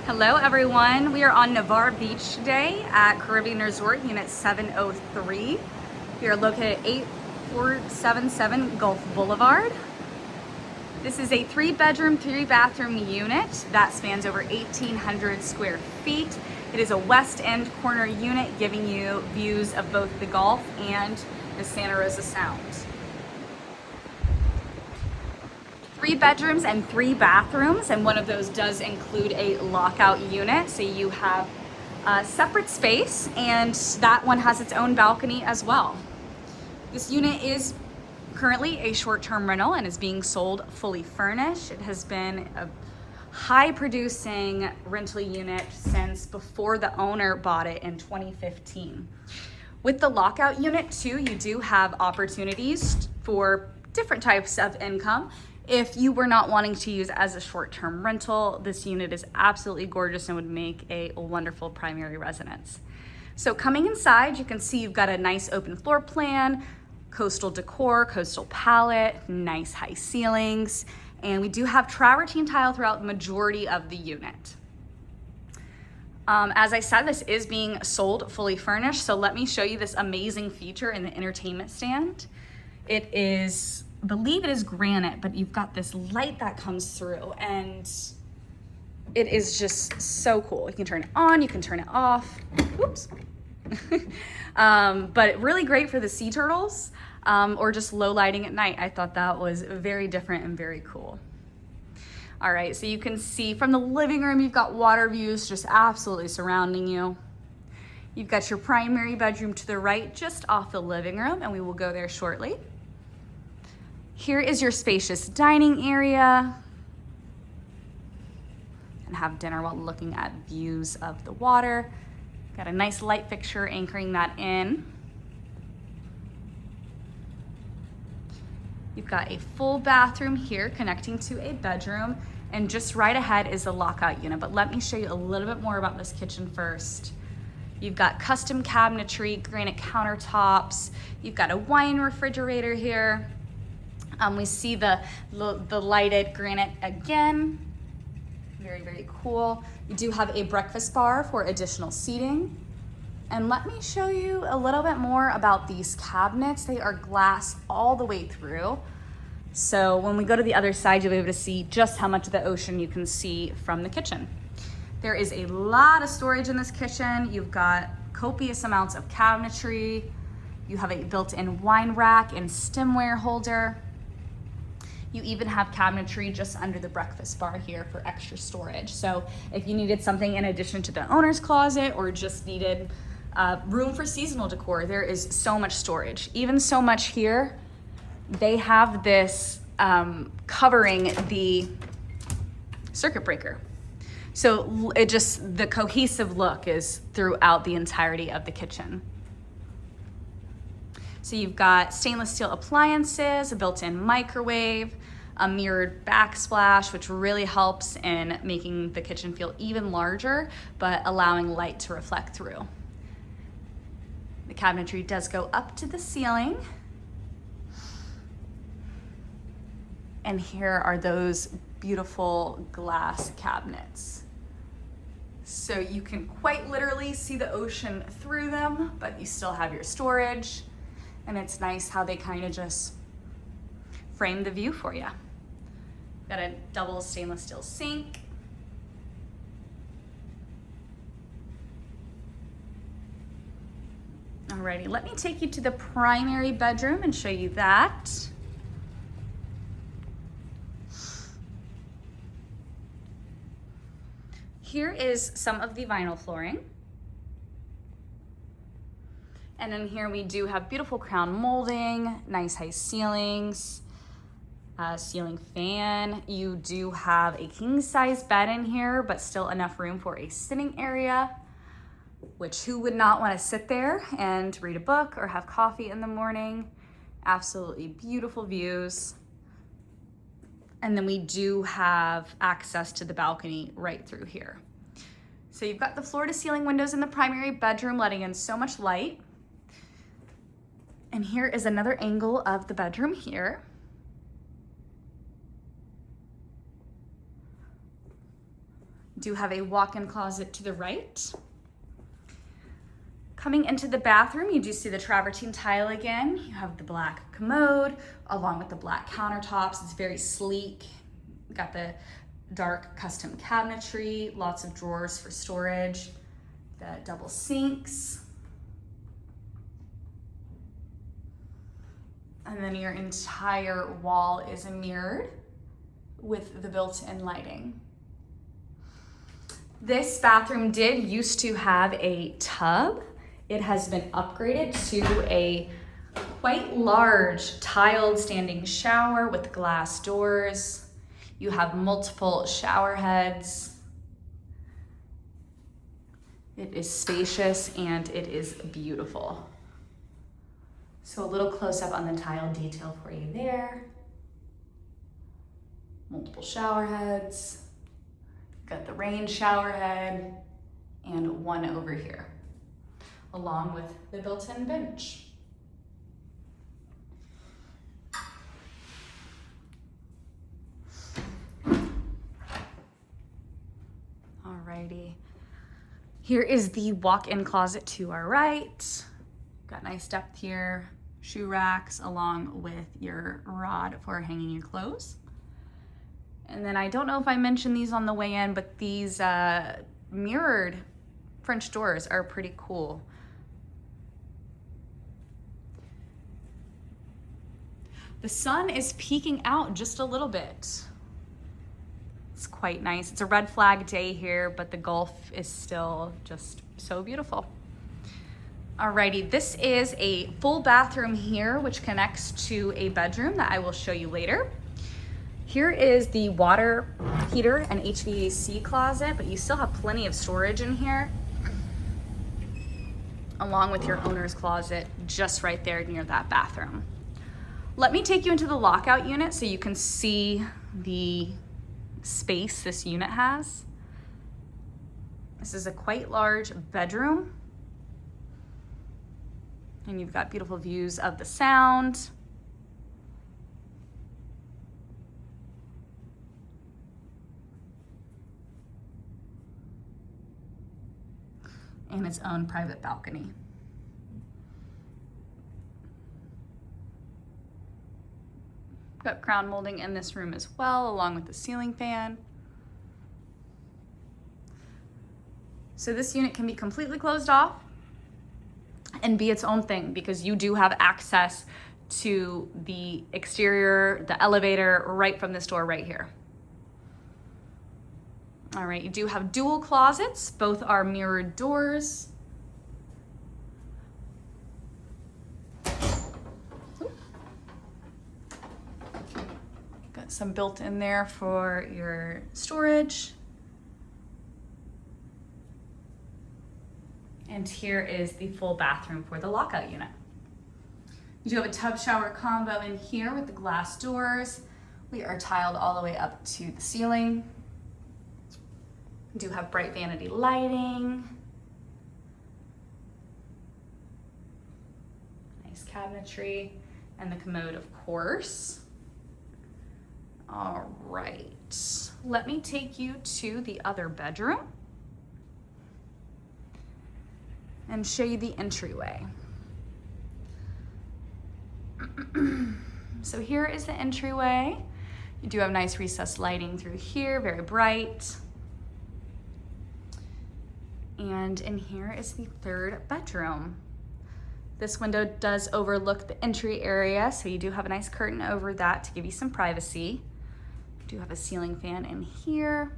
Hello everyone, we are on Navarre Beach today at Caribbean Resort Unit 703. We are located at 8477 Gulf Boulevard. This is a 3-bedroom, 3-bathroom unit that spans over 1,800 square feet. It is a west end corner unit giving you views of both the Gulf and the Santa Rosa Sound. 3 bedrooms and 3 bathrooms, and one of those does include a lockout unit, so you have a separate space, and that one has its own balcony as well. This unit is currently a short-term rental and is being sold fully furnished. It has been a high-producing rental unit since before the owner bought it in 2015. With the lockout unit too, you do have opportunities for different types of income. If you were not wanting to use as a short-term rental, this unit is absolutely gorgeous and would make a wonderful primary residence. So coming inside, you can see you've got a nice open floor plan, coastal decor, coastal palette, nice high ceilings, and we do have travertine tile throughout the majority of the unit. As I said, this is being sold fully furnished, so let me show you this amazing feature in the entertainment stand. It is, I believe it is granite, but you've got this light that comes through and it is just so cool. You can turn it on, you can turn it off. Oops. But really great for the sea turtles or just low lighting at night. I thought that was very different and very cool. All right, so you can see from the living room, you've got water views just absolutely surrounding you. You've got your primary bedroom to the right, just off the living room, and we will go there shortly. Here is your spacious dining area, and have dinner while looking at views of the water. Got a nice light fixture anchoring that in. You've got a full bathroom here connecting to a bedroom, and just right ahead is the lockout unit. But let me show you a little bit more about this kitchen first. You've got custom cabinetry, granite countertops. You've got a wine refrigerator here. We see the lighted granite again. Very, very cool. You do have a breakfast bar for additional seating. And let me show you a little bit more about these cabinets. They are glass all the way through. So when we go to the other side, you'll be able to see just how much of the ocean you can see from the kitchen. There is a lot of storage in this kitchen. You've got copious amounts of cabinetry. You have a built-in wine rack and stemware holder. You even have cabinetry just under the breakfast bar here for extra storage. So if you needed something in addition to the owner's closet or just needed room for seasonal decor, there is so much storage. Even so much here, they have this covering the circuit breaker. So it just, the cohesive look is throughout the entirety of the kitchen. So you've got stainless steel appliances, a built-in microwave, a mirrored backsplash, which really helps in making the kitchen feel even larger, but allowing light to reflect through. The cabinetry does go up to the ceiling. And here are those beautiful glass cabinets. So you can quite literally see the ocean through them, but you still have your storage. And it's nice how they kind of just frame the view for you. Got a double stainless steel sink. Alrighty, let me take you to the primary bedroom and show you that. Here is some of the vinyl flooring. And in here we do have beautiful crown molding, nice high ceilings, ceiling fan. You do have a king size bed in here, but still enough room for a sitting area, which who would not want to sit there and read a book or have coffee in the morning? Absolutely beautiful views. And then we do have access to the balcony right through here. So you've got the floor to ceiling windows in the primary bedroom, letting in so much light. And here is another angle of the bedroom here. You do have a walk-in closet to the right. Coming into the bathroom, you do see the travertine tile again. You have the black commode along with the black countertops. It's very sleek. Got the dark custom cabinetry, lots of drawers for storage, the double sinks. And then your entire wall is mirrored with the built-in lighting. This bathroom did used to have a tub. It has been upgraded to a quite large tiled standing shower with glass doors. You have multiple shower heads. It is spacious and it is beautiful. So a little close up on the tile detail for you there. Multiple shower heads. Got the rain shower head and one over here, along with the built-in bench. Alrighty. Here is the walk-in closet to our right. Got nice depth here, shoe racks along with your rod for hanging your clothes. And then I don't know if I mentioned these on the way in, but these mirrored French doors are pretty cool. The sun is peeking out just a little bit. It's quite nice. It's a red flag day here, but the Gulf is still just so beautiful. Alrighty, this is a full bathroom here, which connects to a bedroom that I will show you later. Here is the water heater and HVAC closet, but you still have plenty of storage in here, along with your owner's closet just right there near that bathroom. Let me take you into the lockout unit so you can see the space this unit has. This is a quite large bedroom, and you've got beautiful views of the Sound. And its own private balcony. Got crown molding in this room as well, along with the ceiling fan. So this unit can be completely closed off and be its own thing because you do have access to the exterior, the elevator, right from this door right here. All right, you do have dual closets. Both are mirrored doors. Got some built in there for your storage. And here is the full bathroom for the lockout unit. You do have a tub shower combo in here with the glass doors. We are tiled all the way up to the ceiling. We do have bright vanity lighting. Nice cabinetry and the commode, of course. All right, let me take you to the other bedroom and show you the entryway. So here is the entryway. You do have nice recessed lighting through here, very bright. And in here is the third bedroom. This window does overlook the entry area, so you do have a nice curtain over that to give you some privacy. You do have a ceiling fan in here.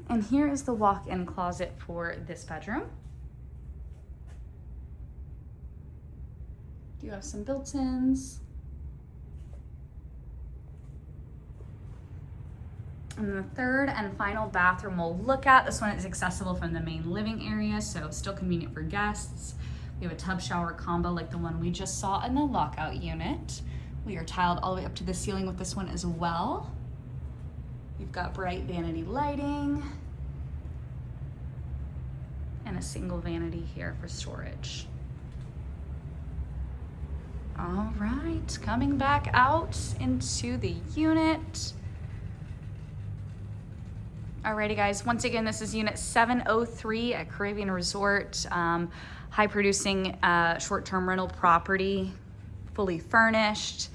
And here is the walk-in closet for this bedroom. You have some built-ins. And the third and final bathroom we'll look at, this one is accessible from the main living area, so still convenient for guests. We have a tub shower combo like the one we just saw in the lockout unit. We are tiled all the way up to the ceiling with this one as well. You've got bright vanity lighting and a single vanity here for storage. All right, coming back out into the unit. Alrighty guys, once again, this is unit 703 at Caribbean Resort. High producing short-term rental property, fully furnished.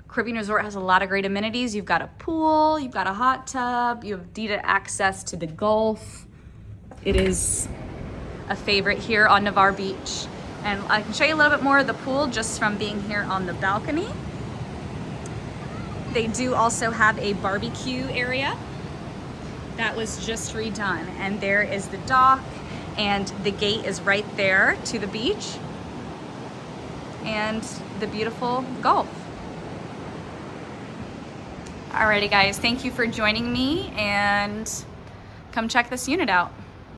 Caribbean Resort has a lot of great amenities. You've got a pool, you've got a hot tub, you have deeded access to the Gulf. It is a favorite here on Navarre Beach. And I can show you a little bit more of the pool just from being here on the balcony. They do also have a barbecue area that was just redone. And there is the dock, and the gate is right there to the beach and the beautiful Gulf. Alrighty guys, thank you for joining me, and come check this unit out.